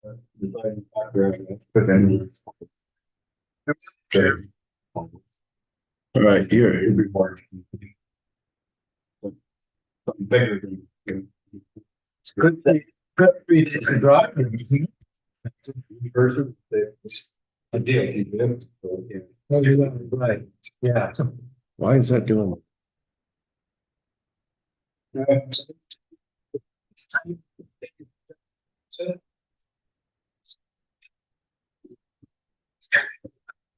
But then. Okay. All right, here. It'd be more. Something bigger than. It's good. Good for you to drive. Person, a deal. Right. Yeah. Why is that doing?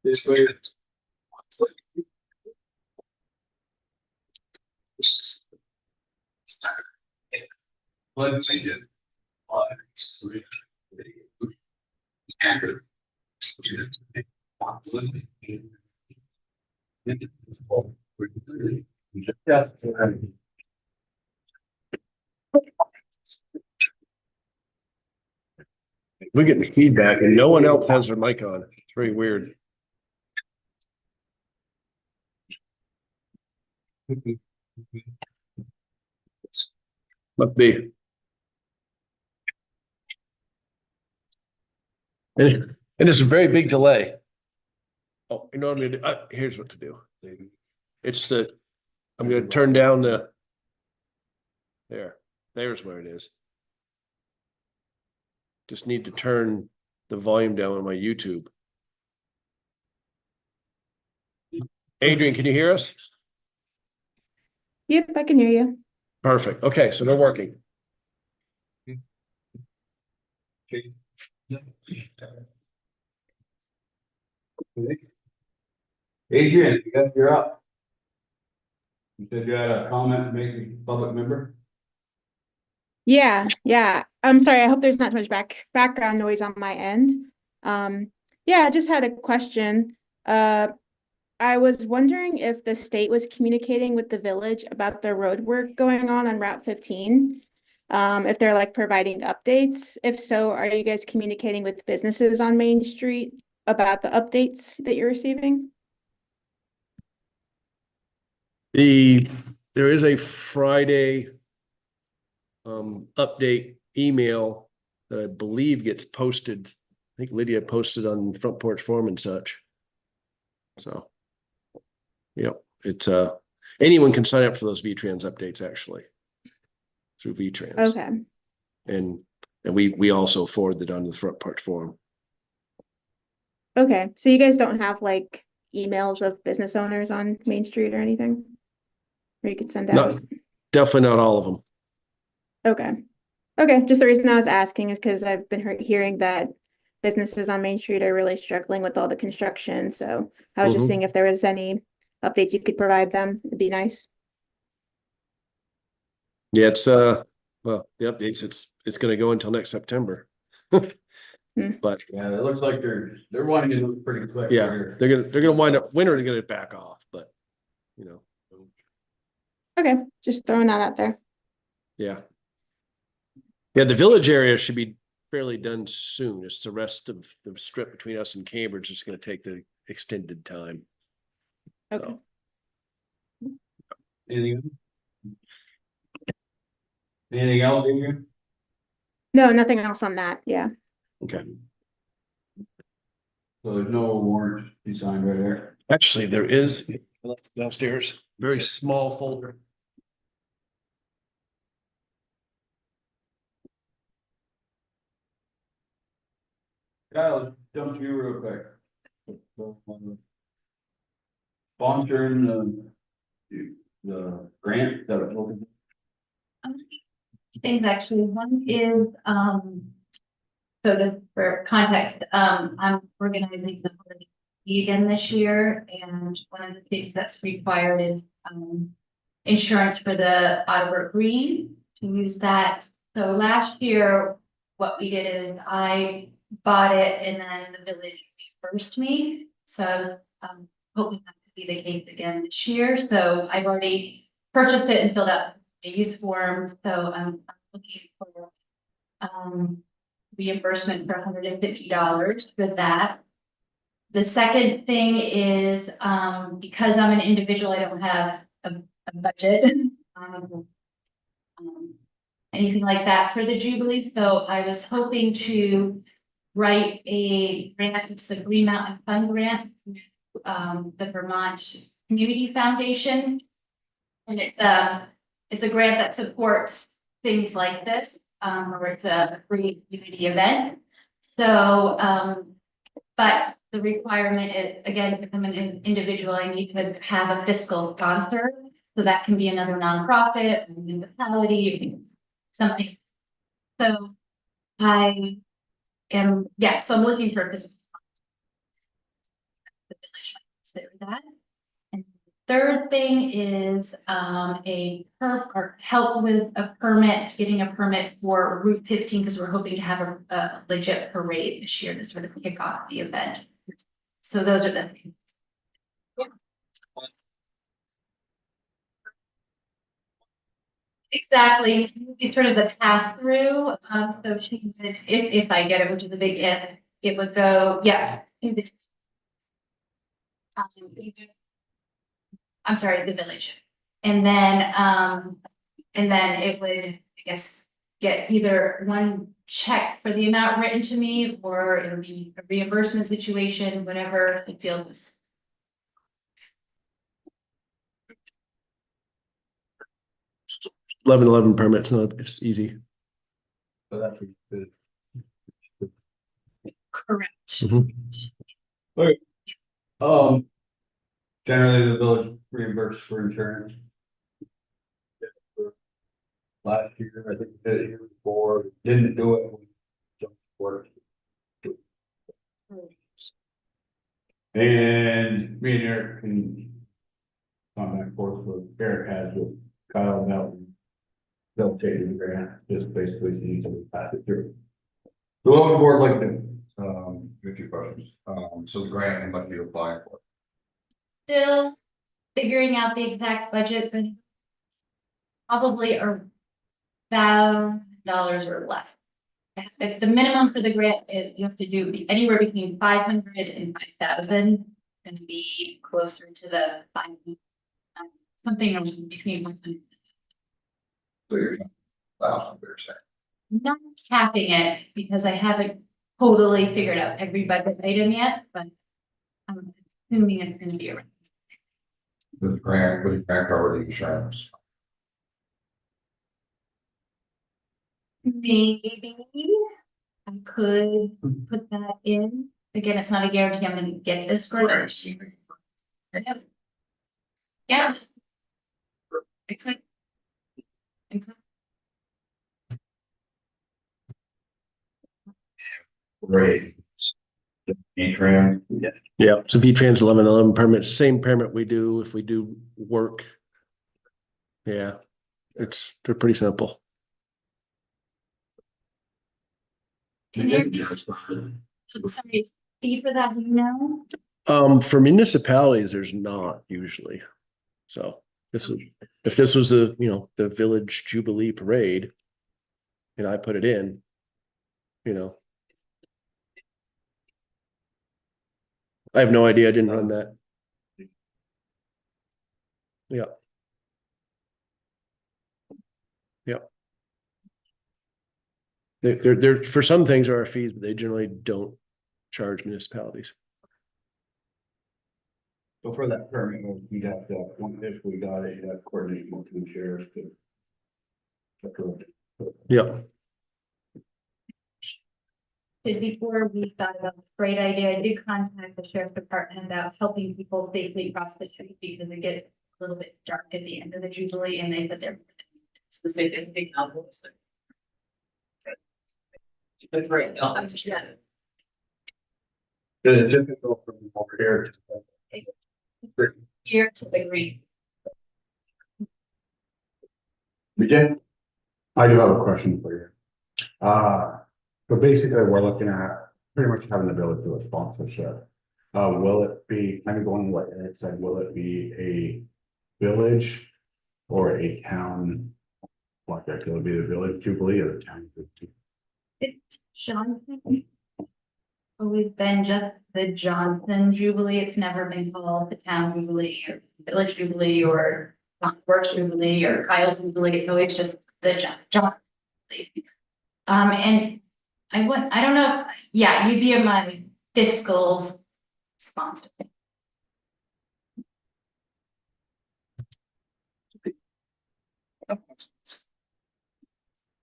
This way. Let's see it. We're getting feedback and no one else has their mic on. It's very weird. Must be. And it's a very big delay. Oh, you know what I'm gonna do? Here's what to do. It's I'm gonna turn down there's where it is. Just need to turn the volume down on my YouTube. Adrian, can you hear us? Yep, I can hear you. Perfect. Okay, so they're working. Adrian, you're up. You said you had a comment to make, public member? Yeah. I'm sorry. I hope there's not too much background noise on my end. Yeah, I just had a question. I was wondering if the state was communicating with the village about the road work going on Route 15. If they're like providing updates. If so, are you guys communicating with businesses on Main Street about the updates that you're receiving? There is a Friday update email that I believe gets posted. I think Lydia posted on Front Porch Forum and such. So, yep, it's anyone can sign up for those VTrans updates actually through VTrans. Okay. And we also forward that on to the Front Porch Forum. Okay, so you guys don't have like emails of business owners on Main Street or anything? Or you could send out? Definitely not all of them. Okay, just the reason I was asking is because I've been hearing that businesses on Main Street are really struggling with all the construction, so I was just seeing if there was any updates you could provide them. It'd be nice. Yeah, it's well, the updates, it's gonna go until next September. But yeah, it looks like they're wanting to move pretty quick. Yeah, they're gonna wind up winter to get it back off, but you know. Okay, just throwing that out there. Yeah. Yeah, the village area should be fairly done soon. It's the rest of the strip between us and Cambridge is going to take the extended time. Okay. So. Anything else, Adrian? No, nothing else on that. Yeah. Okay. So there's no warrant to be signed right there. Actually, there is. I left it downstairs. Very small folder. Kyle, jump to you real quick. Sponsoring the grant that was open. Things actually, one is so just for context, I'm organizing the holiday again this year, and one of the things that's required is insurance for the Ottawa Green, to use that. So last year what we did is I bought it and then the village reimbursed me, so I was hoping that could be the case again this year. So I've already purchased it and filled out a use form, so I'm looking for reimbursement for $150 for that. The second thing is because I'm an individual, I don't have a budget, anything like that for the Jubilee. So I was hoping to write a grant, it's a Green Mountain Fund grant, the Vermont Community Foundation. And it's a grant that supports things like this, where it's a free community event. So, but the requirement is, again, if I'm an individual, I need to have a fiscal sponsor. So that can be another nonprofit, a municipality, something. So I am, yeah, so I'm looking for a fiscal sponsor. The village might consider that. And the third thing is or help with a permit, getting a permit for Route 15, because we're hoping to have a legit parade this year to sort of kick off the event. So those are the things. Exactly, it's sort of the pass through. So she would, if I get it, which is a big if, it would go, yeah. I'm sorry, the village. And then it would, I guess, get either one check for the amount written to me, or it'll be a reimbursement situation, whatever it feels. 1111 permits, not, it's easy. So that's good. Correct. Generally the village reimbursed for insurance. Last year, I think the year before, didn't do it. We jumped for it. And me and Eric can come back and forth with Eric has with Kyle about. They'll take the grant, just basically see to pass it through. So what would the board like to do? We have two questions. So the grant, how much are you applying for? Still figuring out the exact budget, but probably $1,000 or less. If the minimum for the grant is you have to do anywhere between 500 and 5,000. It's going to be closer to the 500, something between 100. So you're 1,000%. Not capping it because I haven't totally figured out every budget item yet, but I'm assuming it's going to be around. The grant, with grant cover the insurance. Maybe I could put that in. Again, it's not a guarantee I'm going to get this grant. Yep. Yeah. I could. Great. Trans. Yeah, so V-Trans 1111 permits, same permit we do if we do work. Yeah, they're pretty simple. Can there sorry, fee for that, you know? For municipalities, there's not usually. So if this was the village Jubilee parade, and I put it in, I have no idea. I didn't run that. Yeah. Yeah. They're for some things there are fees, but they generally don't charge municipalities. So for that permit, you'd have to, if we got it, you'd have to coordinate with two sheriffs to. Yeah. Before we thought about this great idea, I did contact the sheriff's department about helping people safely cross the street because it gets a little bit dark at the end of the Jubilee, and they said they're specific big numbers. But great, no, I'm just It's difficult from over here. here to the green. BJ? I do have a question for you. So basically we're looking at pretty much having the village do a sponsorship. Will it be, I'm going what Eric said, will it be a village or a town? Like that, will it be the village Jubilee or the town? It's Johnson. Always been just the Johnson Jubilee. It's never been called the town Jubilee or village Jubilee or Works Jubilee or Kyle Jubilee. It's always just the Johnson. And I don't know, yeah, you'd be my fiscal sponsor.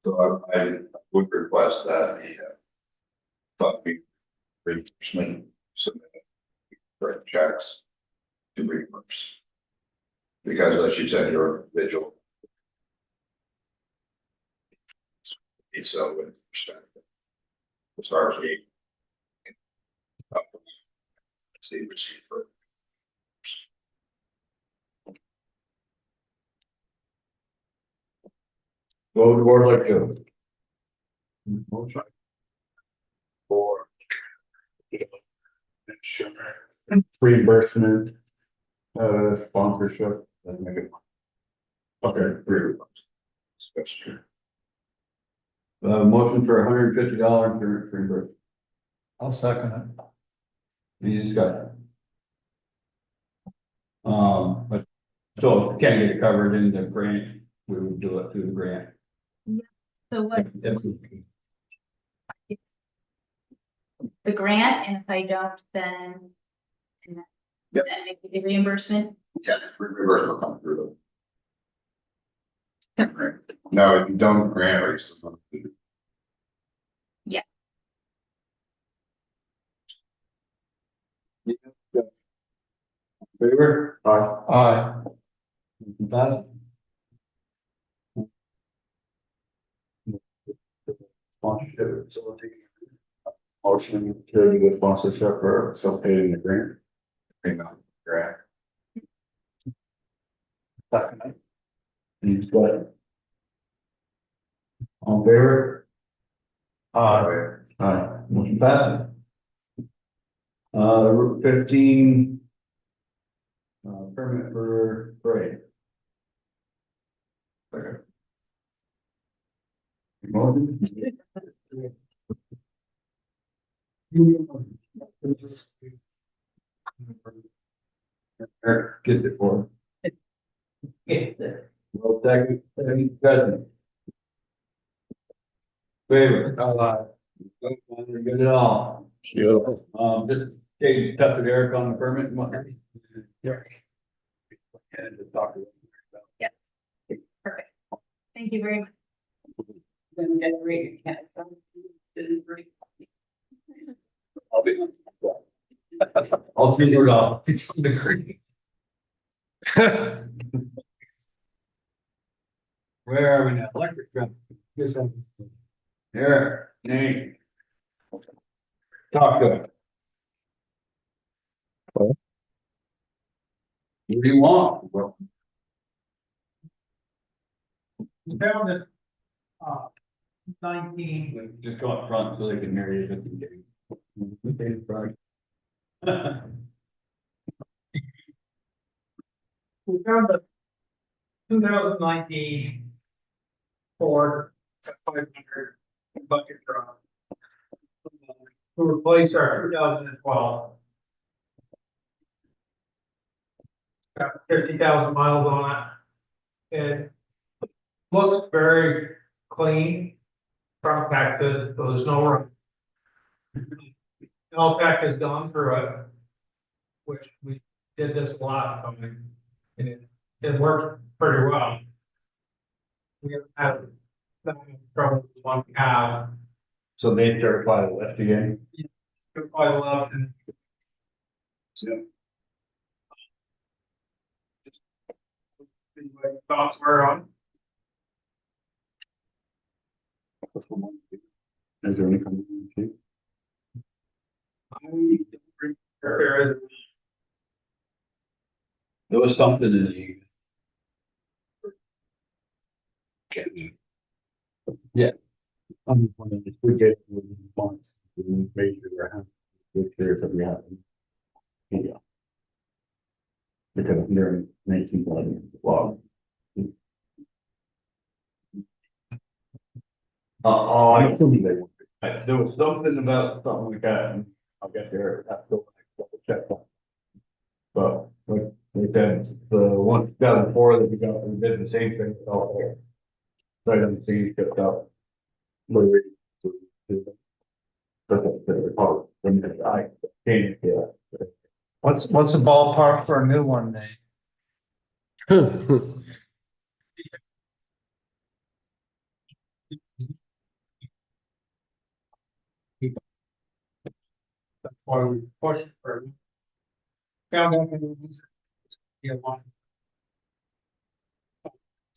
So I would request that the reimbursement submit correct checks to reimburse. Because as you said, you're a individual. So with respect, as far as the see receipt for. Go to board like you. Motion. For. Reimbursement. Sponsorship. Let's make it. Okay, Especially. Motion for $150 for reimbursement. I'll second it. Any discussion? But so if we can't get it covered in the grant, we would do it through the grant. So what, the grant, and if I don't, then. Yep. Then make the reimbursement. Yeah, reimbursement come through. Right. Now, if you don't grant or you. Favor? Aye. Pass. sponsorship facility. Motion to do the sponsorship for facilitating the grant. Grant. Second. Any discussion? All in favor? Aye. Motion passes. Route 15. Permit for parade. Okay. Motion? Eric gets it for him. Well, second, any discussion? Favor? Good at all. Beautiful. Just stay in touch with Eric on the permit and whatnot. Yeah. And to talk to him. Perfect. Thank you very much. I'll figure it out. It's the creek. Where are we now? Electric truck. Eric, Nate. Talk to him. What? What do you want? Well, Down at, 19. just go up front so they can hear you. Just in case. Okay, right. We found the 2019 Ford F500 bucket truck to replace our 2012. Got 50,000 miles on it. It looks very clean from Texas, so there's no run. LTAC has gone through it, which we did this a lot of time, and it worked pretty well. We haven't had that much trouble with one cab. So they certify the left again. I love and thoughts were on. Is there any kind of? There is There was something in the. Yeah. We get months, we made sure we're curious that we have. Yeah. Because they're 19 wow. I told you they won't. There was something about something like that, and I'll get there, have to double check on. But like they said, the 2004 that we got, we did the same thing out there. Right on the scene, kept up. What's the ballpark for a new one, Nate? That's why we pushed for. Found out. Yeah, one.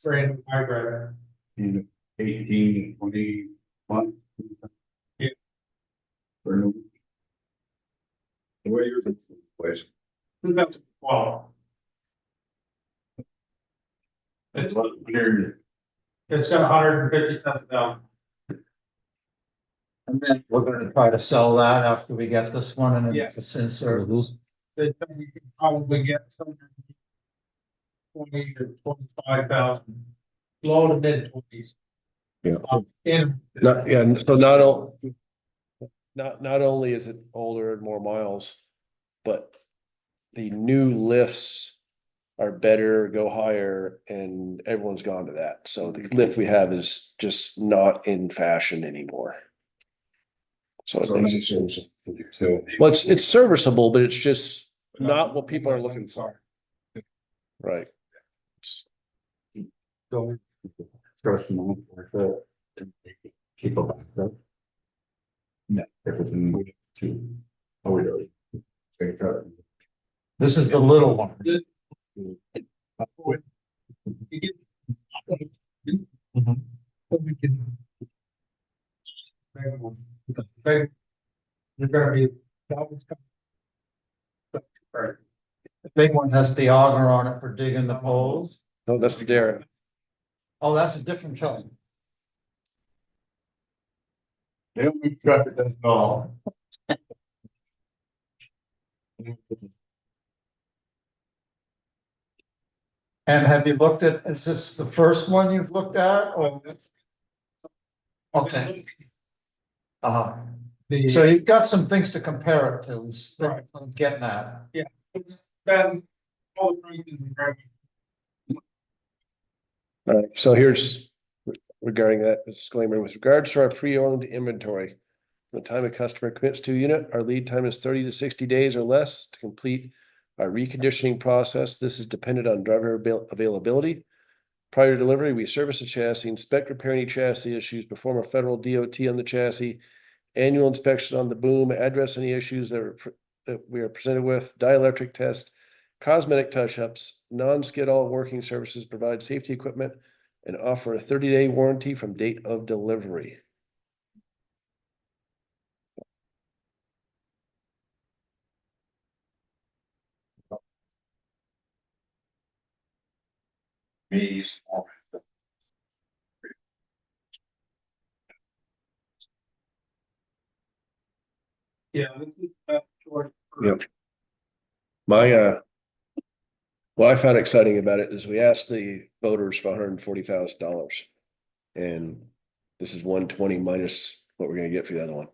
Random hybrid. In 18, 20 months. Yeah. For new. The way you're. Place. 2012. It's under. It's got 157,000. And then we're gonna try to sell that after we get this one and it's in service. We can probably get somewhere 20 to 25,000, low to mid 20s. Yeah. In So not only is it older and more miles, but the new lifts are better, go higher, and everyone's gone to that. So the lift we have is just not in fashion anymore. So it makes it serviceable. Well, it's serviceable, but it's just not what people are looking for. Right. Throw some on for it. Keep it back up. No, if it's in two. Oh, we do. This is the little one. You're gonna be. The big one has the auger on it for digging the holes. No, that's the Darrel. Oh, that's a different truck. They don't move truck that does it all. And have you looked at, is this the first one you've looked at or? Okay. So you've got some things to compare it to, is what I'm getting at. Yeah. All right, so here's regarding that disclaimer, with regards to our pre-owned inventory. From the time a customer commits to a unit, our lead time is 30 to 60 days or less to complete our reconditioning process. This is dependent on driver availability. Prior to delivery, we service the chassis, inspect, repair any chassis issues, perform a federal DOT on the chassis, annual inspection on the boom, address any issues that we are presented with, dielectric test, cosmetic touch-ups, non-skid all working services, provide safety equipment, and offer a 30-day warranty from date of delivery. Bees. Yeah. This is George. Yep. My what I found exciting about it is we asked the voters for $140,000, and this is 120 minus what we're going to get for the other one.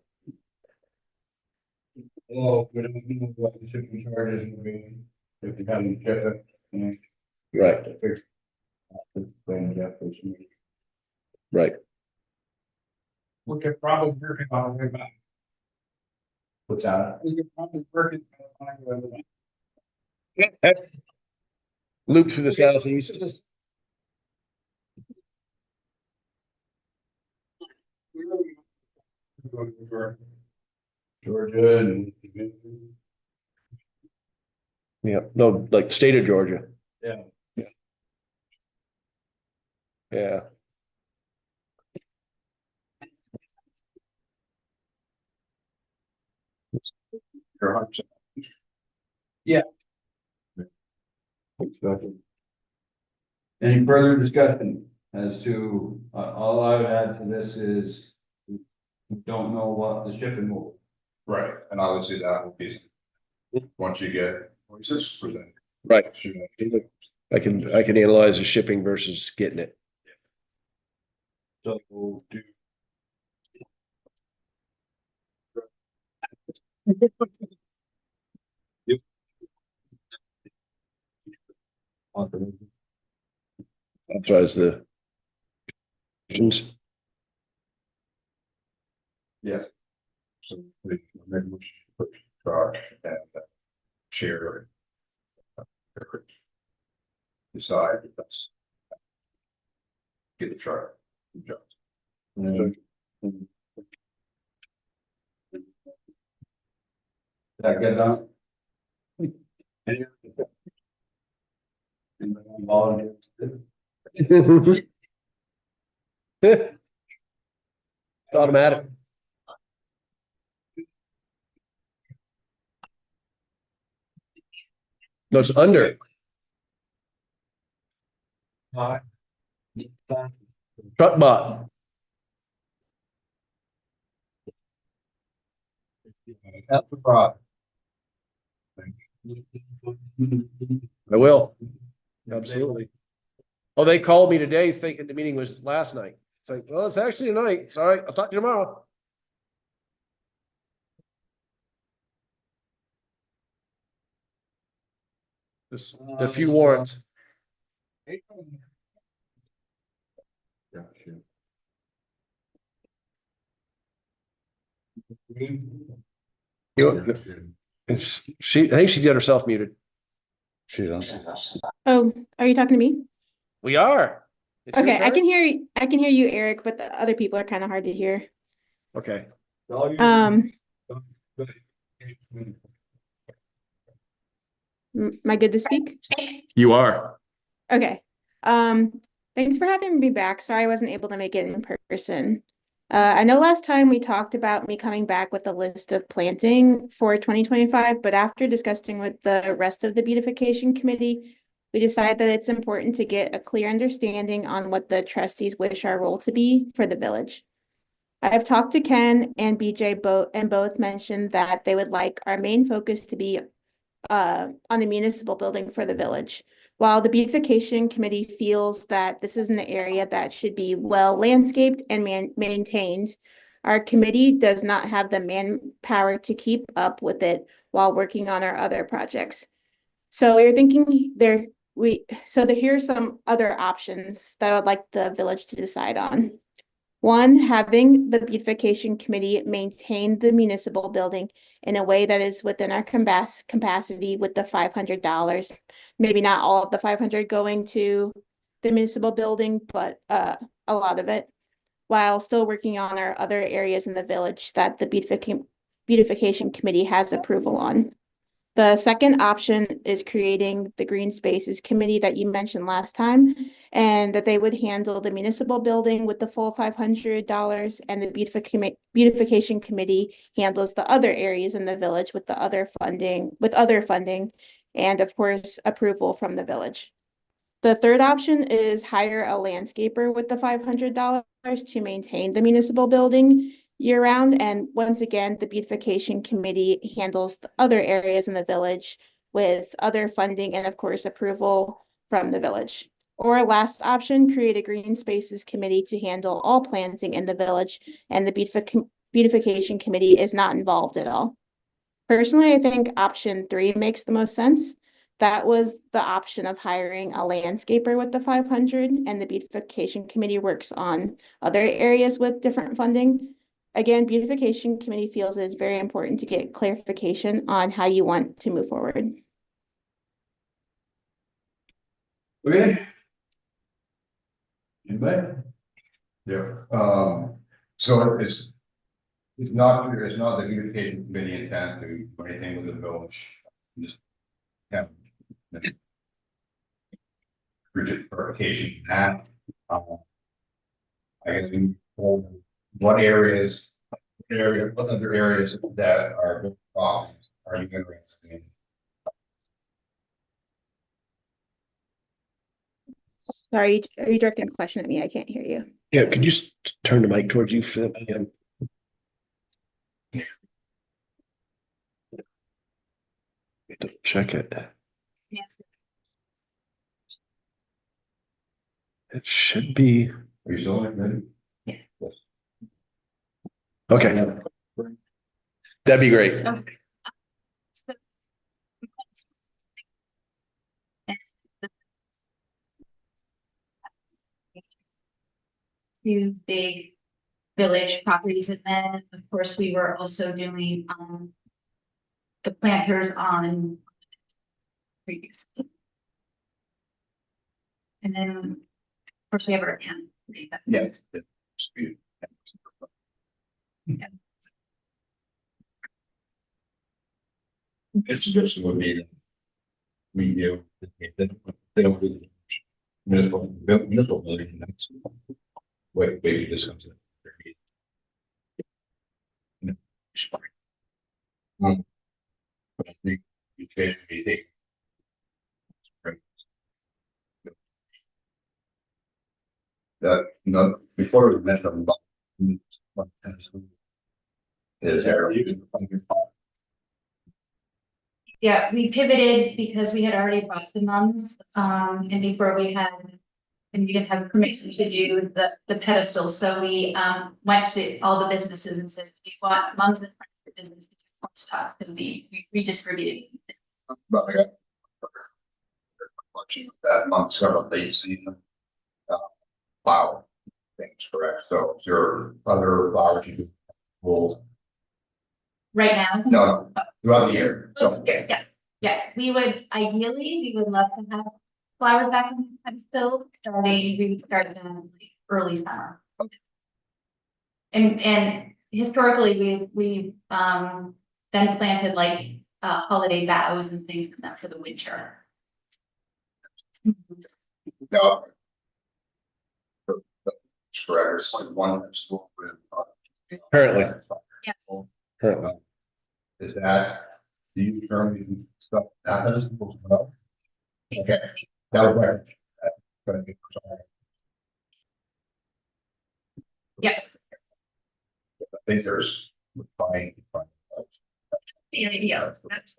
Oh, we don't know what the shipping charges will be. If you haven't checked it. Right. Right. We could probably work it on way back. What's that? We could probably work it on way back. Loop through the southeast. Georgia and. Yeah, no, like state of Georgia. Yeah. Yeah. Yeah. Any further discussion as to, all I would add to this is. We don't know what the shipping will. Right, and obviously that will be. Once you get voices presented. Right. I can analyze the shipping versus getting it. So we'll do. Authorize the. Yes. So maybe we should put truck and share. Decide if that's. Get the truck. That good, Don? Anybody want to volunteer? It's automatic. No, it's under. Truck bot. That's the problem. I will. Absolutely. Oh, they called me today thinking the meeting was last night. It's like, well, it's actually tonight. Sorry, I'll talk to you tomorrow. Just a few warrants. Gotcha. She, I think she did herself muted. She's on. Oh, are you talking to me? We are. It's your Okay, I turn? can hear you, Eric, but the other people are kind of hard to hear. Okay. Am I good to speak? You are. Okay. Thanks for having me back. Sorry I wasn't able to make it in person. I know last time we talked about me coming back with a list of planting for 2025, but after discussing with the rest of the beautification committee, we decided that it's important to get a clear understanding on what the trustees wish our role to be for the village. I have talked to Ken and BJ both mentioned that they would like our main focus to be on the municipal building for the village. While the beautification committee feels that this is an area that should be well landscaped and maintained, our committee does not have the manpower to keep up with it while working on our other projects. So we were thinking here's some other options that I would like the village to decide on. One, having the beautification committee maintain the municipal building in a way that is within our capacity with the $500. Maybe not all of the 500 going to the municipal building, but a lot of it, while still working on our other areas in the village that the beautification committee has approval on. The second option is creating the green spaces committee that you mentioned last time, and that they would handle the municipal building with the full $500, and the beautification committee handles the other areas in the village with the other funding, and of course, approval from the village. The third option is hire a landscaper with the $500 to maintain the municipal building year round. And once again, the beautification committee handles the other areas in the village with other funding and of course approval from the village. Or last option, create a green spaces committee to handle all planting in the village, and the beautification committee is not involved at all. Personally, I think option 3 makes the most sense. That was the option of hiring a landscaper with the 500, and the beautification committee works on other areas with different funding. Again, beautification committee feels it is very important to get clarification on how you want to move forward. Okay. Anybody? Yeah, so it's not the beautification committee intent to do anything with the village. Just have rigid clarification that, I guess what other areas that are problems are you interested in? Sorry, are you directing a question at me? I can't hear you. Yeah, could you turn the mic towards you for that again? Check it. Yes. It should be. Are you still ready? Okay. That'd be great. Okay. So- Two big village properties. And then, of course, we were also doing, the planters on previously. And then, of course, we have our town. Yeah. It's beautiful. It's just would be. We do, they don't do. Municipal building, that's. Wait, maybe this comes in. But I think you guys should be taking. That, no, before we mentioned about. Is there? Yeah, we pivoted because we had already bought the mums, and before we had, and we didn't have permission to do the pedestal, so we, went to all the businesses and said, we want mums in front of the businesses, stock's gonna be redistributed. But I got. Watching that month's got a late season. Flower things, correct, so is there other flowers you do? Will, Right now? no, throughout the year, so. Yeah, yes, we would love to have flowers back in the pedestal, starting, we would start them like early summer. And historically, we then planted like holiday boughs and things like that for the winter. No. Correct, it's like one vegetable with. Currently. Yeah. Currently. Is that, do you currently stuff that vegetables as well? Okay, that would work. Yeah. I think there's fine. Yeah.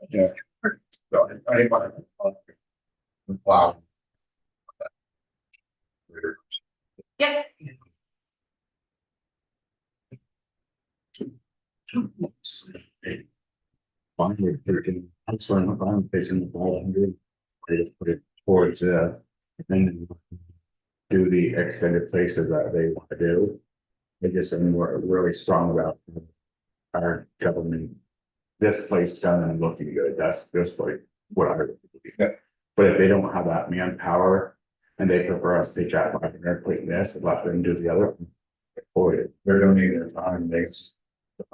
Yeah. So I wow. Yep. Fine, we're thinking, I'm sorry, I'm facing the ball, I just put it towards, and then do the extended places that they want to do. They just are more really strong about our government. This place done and looking good, that's just like what I would do. Yeah. But if they don't have that manpower and they prefer us to chat about their putting this and let them do the other. Boy, they're donating their time, makes.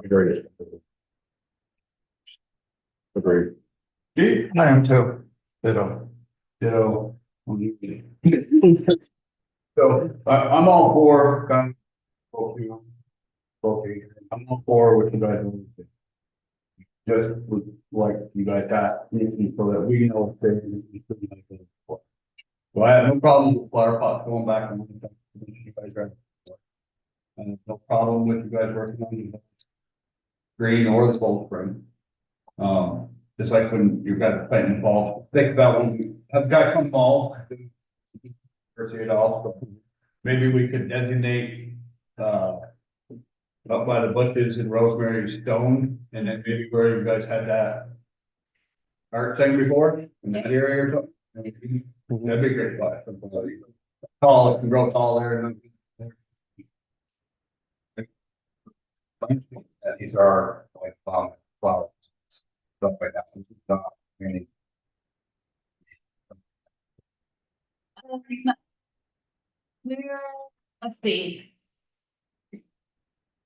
Agreed. Agreed. I am too. Ditto. So I'm all for kind of. Okay, I'm all for what you guys want to do. Just would like you guys got, so that we know if there's. So I have no problem with flower pots going back and you guys are. And no problem with you guys working on the green or the gold spring. Just like when you guys are planting fall, think about when we have got some fall. Appreciate it all. Maybe we could designate, up by the bushes and rosemary stone, and then maybe where you guys had that art thing before, in that area or something. That'd be a great spot. Tall, it can grow tall there. And These are like flowers, stuff like that. Not really. Let's see.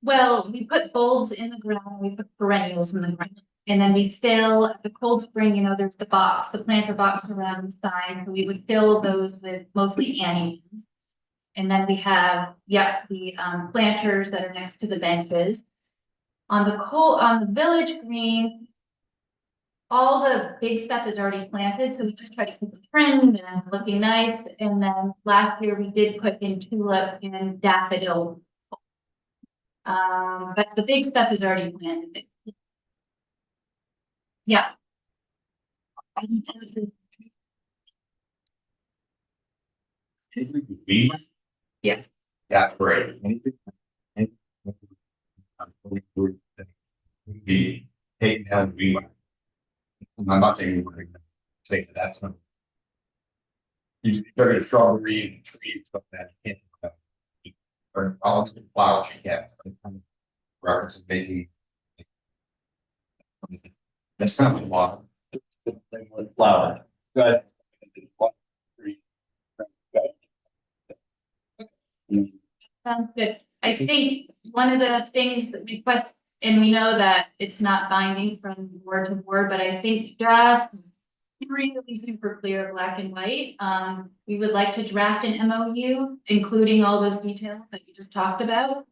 Well, we put bulbs in the ground, we put perennials in the ground, and then we fill at the cold spring, there's the box, the planter box around the side, so we would fill those with mostly annuals. And then we have, the planters that are next to the benches. On the village green, all the big stuff is already planted, so we just try to keep it trimmed and looking nice. And then last year we did put in tulip and daffodil. But the big stuff is already planted. Yeah. Yeah. That's great. Be taken down to be. I'm not saying we're gonna say that that's not. You start a strawberry tree and stuff that you can't. or policy plow, she can't. Reference of maybe. That's kind of a lot. Flower. Good. Sounds good. I think one of the things that we request, and we know that it's not binding from board to board, but I think just really super clear, black and white. We would like to draft an MOU, including all those details that you just talked about,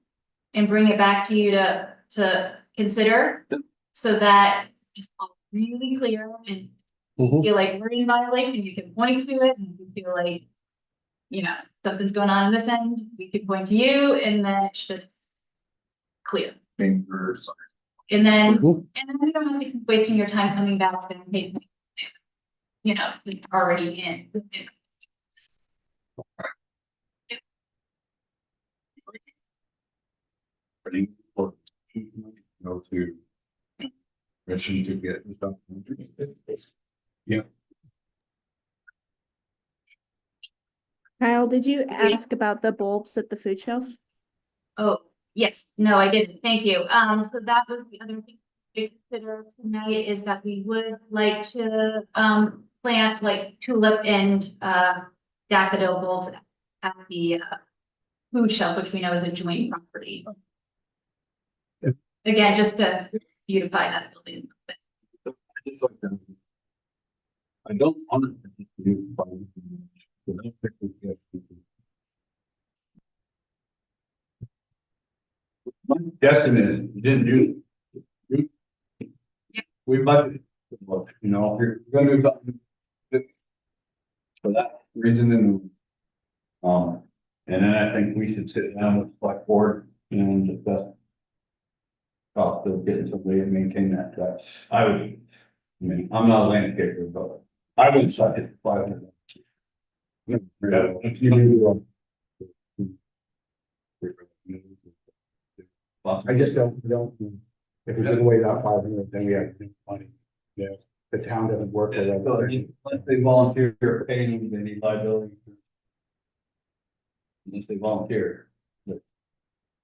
and bring it back to you to consider, so that it's all really clear and Mhm. feel like we're in violation, you can point to it, and you feel like, you know, something's going on this end, we can point to you, and then it's just clear. Fingers. And then, Mhm. we don't have to keep wasting your time coming back and hey, you know, it's already in. Pretty important. Go to. Mission to get. Yeah. Kyle, did you ask about the bulbs at the food shelf? Oh, yes, no, I didn't, thank you. So that was the other thing to consider tonight, is that we would like to, plant like tulip and, daffodil bulbs at the, food shelf, which we know is a joint property. Again, just to beautify that building. I don't want to do. My guessing is you didn't do. We budgeted, you know, if you're gonna do something. For that reason, and. And then I think we should sit down with the select board and discuss. Cost of getting somebody to maintain that, I would, I mean, I'm not a landscaper, but I would suck it 500. I just don't, if we give away that 500, then we have to make money. Yeah, the town doesn't work with So, that. unless they volunteer paying, they need liability. Unless they volunteer.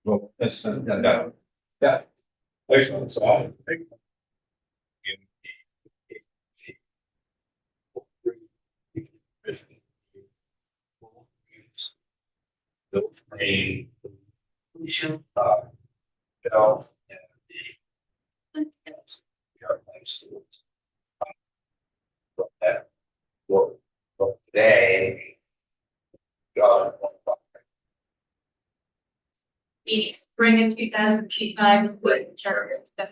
Well, that's, no. Yeah. There's no side. Those main. Health and the. Yard life stewards. But that, well, today. God. Meaning spring of 2025 is what charter stuff.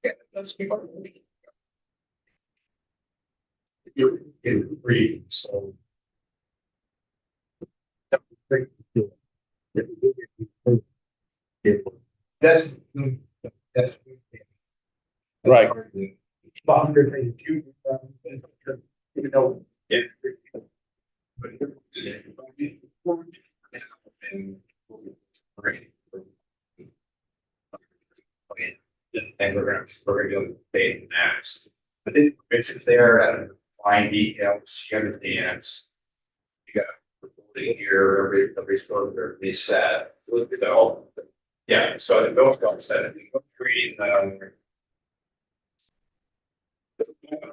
Yeah, that's people. You're in reading, so. That's. Right. You know. Yeah. And we're gonna pay max. But then it's there and fine details, everything. You got reporting here, every store, every set, so. Yeah, so the bill got set, if you go reading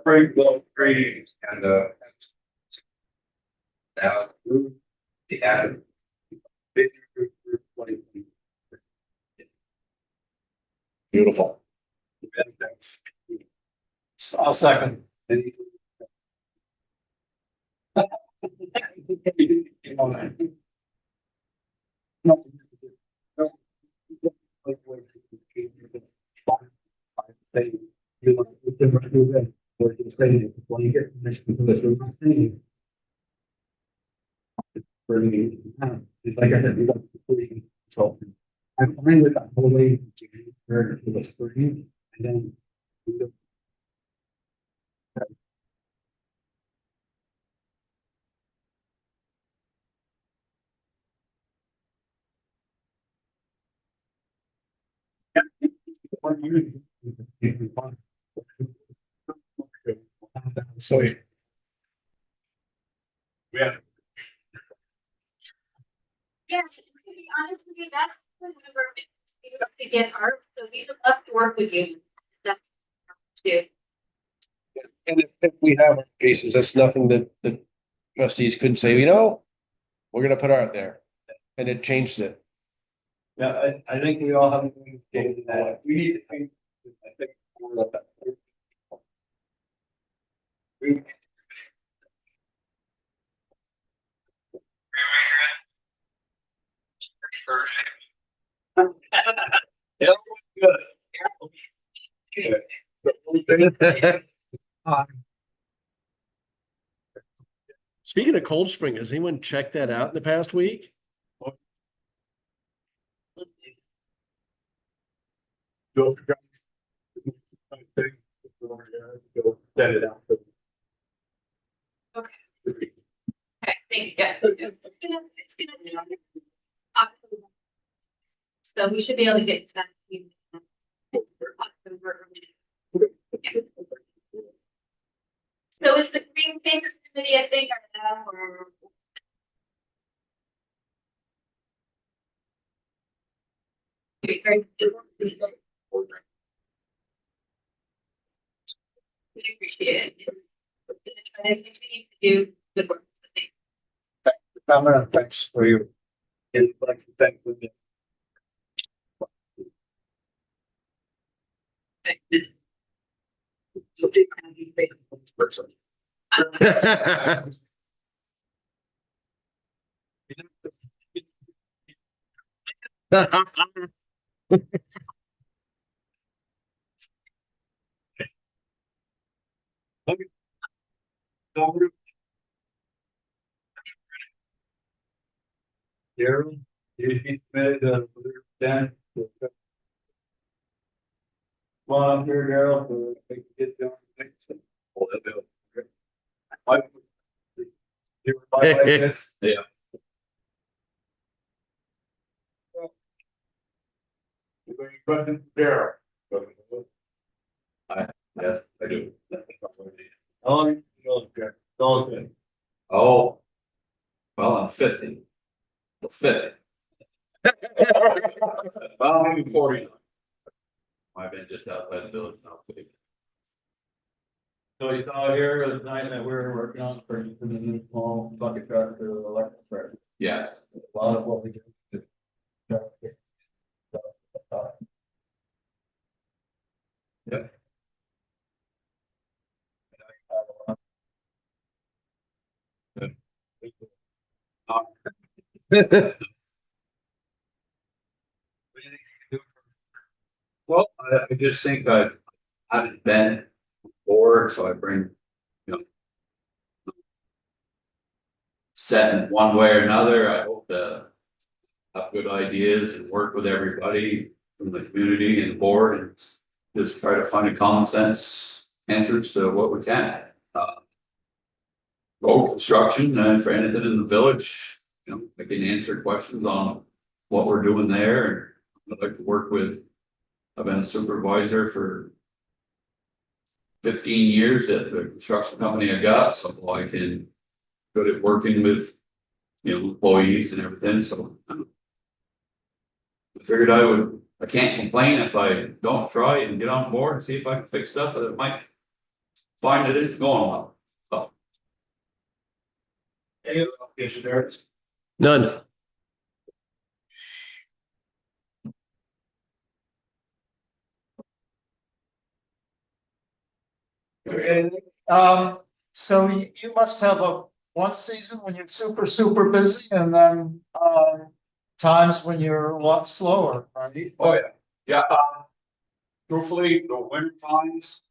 Pretty bill reading and now the added. Beautiful. I'll second. Like I said, we got the so I'm fine with that whole way to the spring, and then. So. Yeah. Yes, to be honest with you, that's the number we have to get ours, so we would love to work with you. That's too. And if we have cases, that's nothing that the trustees couldn't say, you know, we're gonna put art there. And it changed it. Yeah, I think we all have to communicate that. We need to think, I think. We- Yeah, good. Speaking of Cold Spring, has anyone checked that out in the past week? Set it out. Okay, thank you. Yeah, it's gonna be on October. So we should be able to get to that. October. Yeah. So is the Green Papers Committee, I think, are now or? We appreciate it. We're gonna try to continue to do good work. Thanks for you. I'd like to thank you. Darrel, you submitted the then. Come on up here, Darrel, so we can get down. Oh, they'll do it. You were like this? Yeah. Any questions, Darrel? Yes, I do. Oh, okay. Okay. Oh. Well, I'm 50. The 50. Well, I'm 40. I've been just outside the village now. So you saw here the night that we were working on for the new small bucket truck for the electric truck. Yes. A lot of what we do. Yep. Well, I just think I haven't been before, so I bring, you know, set in one way or another. I hope to have good ideas and work with everybody from the community and the board and just try to find a common sense answers to what we can. Road construction and for anything in the village, you know, I can answer questions on what we're doing there. And I'd like to work with, I've been a supervisor for 15 years at the construction company I got, so I can good at working with, you know, employees and everything. So I figured I can't complain if I don't try and get on board and see if I can fix stuff that might find that it's going well. So. Any other application there? None. So you must have a one season when you're super busy and then times when you're a lot slower, right? Oh, yeah. Yeah. Truthfully, the winter times,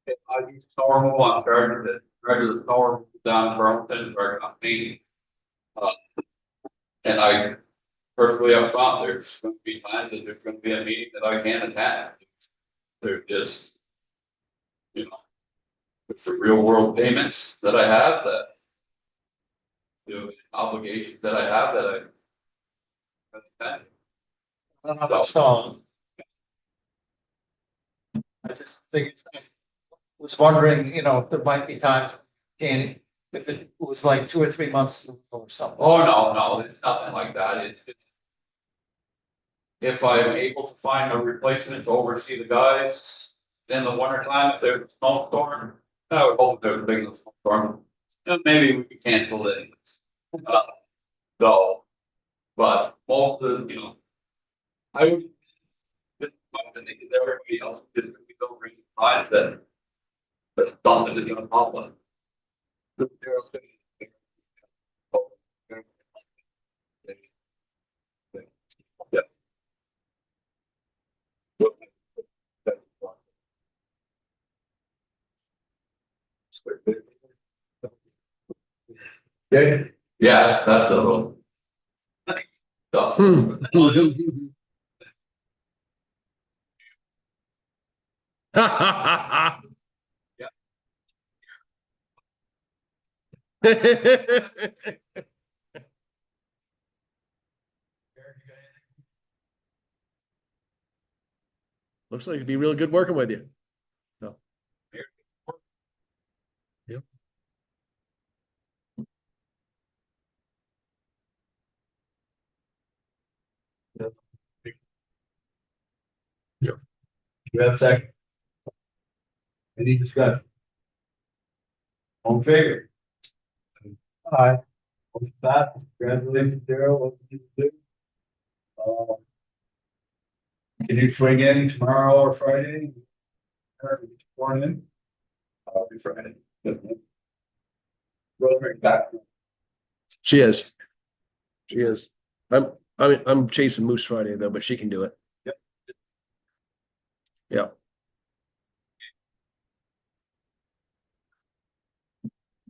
I use snow removal. I'm starting to regular snow removal down in Vermont, or not me. And I perfectly upfront, there's going to be times that there's going to be a meeting that I can't attend. They're just, you know, it's the real world payments that I have that, you know, obligations that I have that I attend. I don't know how much time. I just think I was wondering, you know, if there might be times you can't if it was like 2 or 3 months or something. Oh, no, it's nothing like that, it's. If I'm able to find a replacement to oversee the guys in the winter time, if there's a snowstorm, I would hope there's a big enough snowstorm. Maybe we could cancel it. So, but most of the, I would. Just, I think that everybody else did, we don't really find that. That's something that's gonna pop up. Yeah. Okay, Yeah, that's a little. Looks like it'd be real good working with you. So. Yep. you have a second? Any discussion? All in favor? Aye. Motion passed. Congratulations, Darrell, what did you do? Can you swing in tomorrow or Friday? Morning? I'll be Friday. Rotary back. She is. She is. I'm chasing Moose Friday though, but she can do it. Yep. Yeah.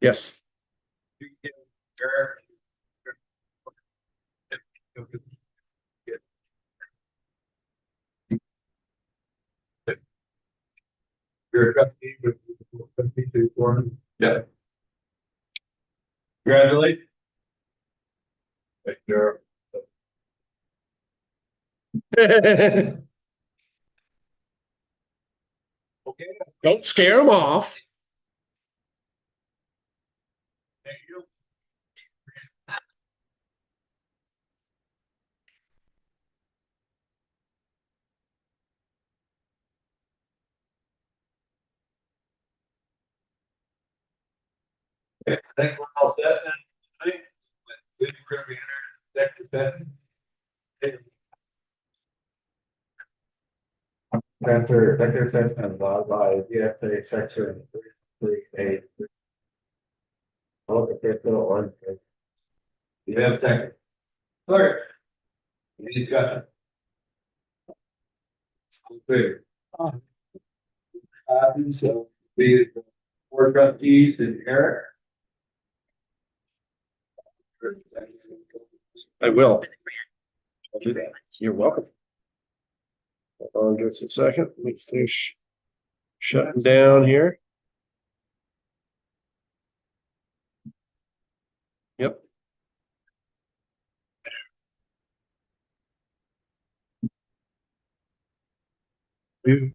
Yes. You're a trustee with trustee to form. Yeah. Congratulations. Thank you. Okay. Don't scare them off. Thank you. Okay, I think we're all set then. We're gonna be in our executive session. After executive session allowed by VSA section 3A. All the official or. You have a second. Clerk. Any discussion? Clear. So the board trustees and Eric. I will. I'll do that. You're welcome. Hold on just a second. Let me finish shutting down here. Yep. We